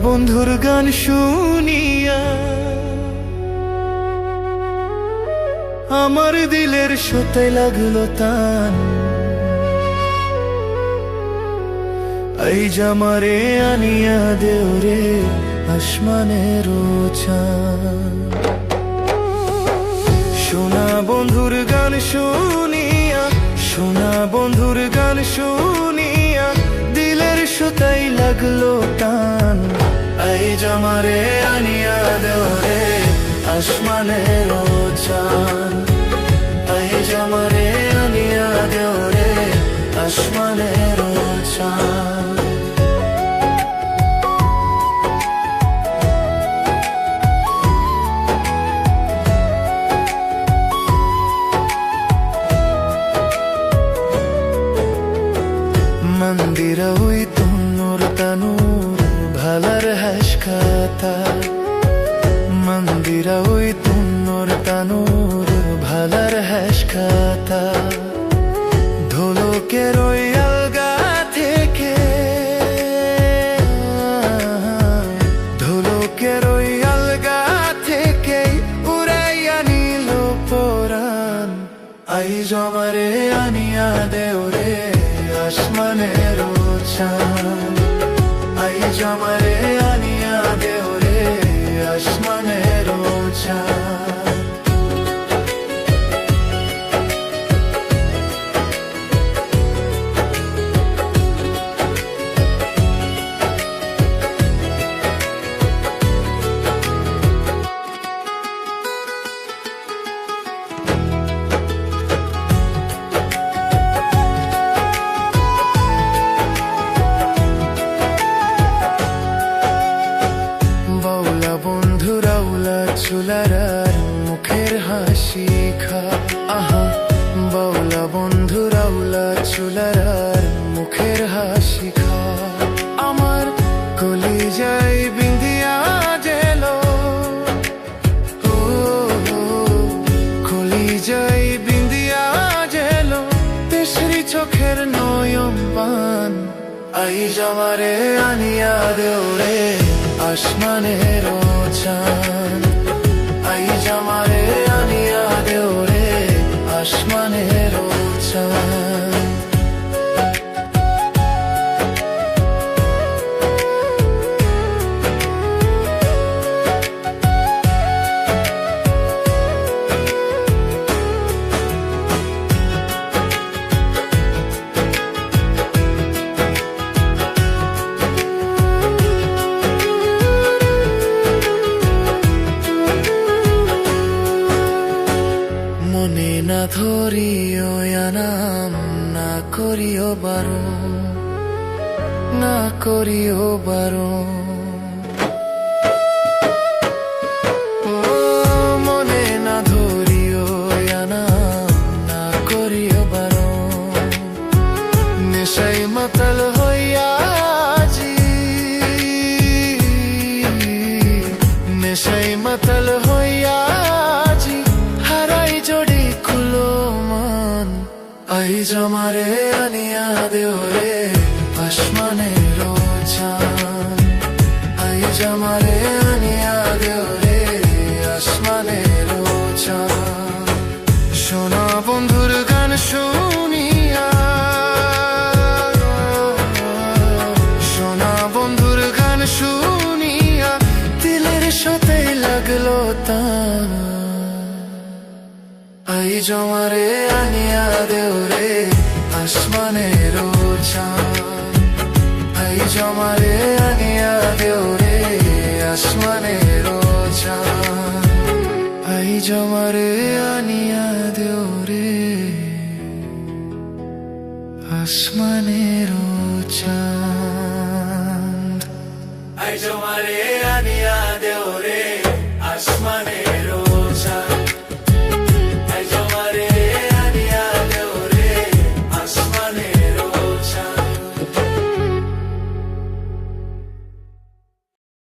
বন্ধুর গান শুনিয়া আমার দিলের সতে লাগলো টান। এই জামারে আনিয়া দেওরে আসমানের চাঁদ। শোনা বন্ধুর গান শুনিয়া, শোনা বন্ধুর গান শুনিয়া দিলের সুতাই লাগলো টান। এই জামারে আনিয়া দেওরে আসমানের চাঁদ। এই জামারে আনিয়া দেওরে আসমানের চাঁদ। মন্দিরা ওই তুনুর তানুর ভালার হাসখাতা। মন্দিরা ওই তুনুর তানুর ভালার হাসখাতা। ধোলকের ওই আলগা থেকে, ধোলকের ওই আলগা থেকে উড়াইয়া নিল পরাণ। আই জমারে আনিয়া দেওরে আসমানের চাঁদ। আই জামারে আনিয়া দেওরে আসমানের চাঁদ। চুলারার মুখের হাসি খা। আহা বাউলা বন্ধু রাউলা চুলারার মুখের হাসি খা। আমার কলিজায় বিন্দিয়া জেলো, ও কলিজায় বিন্দিয়া জেলো তেসরি চোখের নয়ন পান। আই জামারে আনিয়া দেওরে আসমানের চাঁদ। আই জামারে আনিয়া দেওরে আসমানের চাঁদ। মনে না ধরিও নাম না করিও বারণ, না করিও বারণ। ও মনে না ধরিও নাম না করিও বারণ। নেশাই মাতাল হইয়া আজি, নেশাই মাতাল হইয়া আজি হারাই জড়ি খুলো মান। আই জামারে আনিয়া দেওরে আসমানের চাঁদ। আই জামারে আনিয়া দেওরে আসমানের চাঁদ। শোনা বন্ধুর গান শুনিয়া, শোনা বন্ধুর গান শুনিয়া দিলের সাথে লাগলো টান। আই জমারে আনিয়া দেওরে আসমানের চাঁদ। আই জমারে আনিয়া দেওরে আসমানের চাঁদ। আই জমারে আনিয়া দেওরে আসমানের চাঁদ। আই জমারে আনিয়া দেওরে আসমানের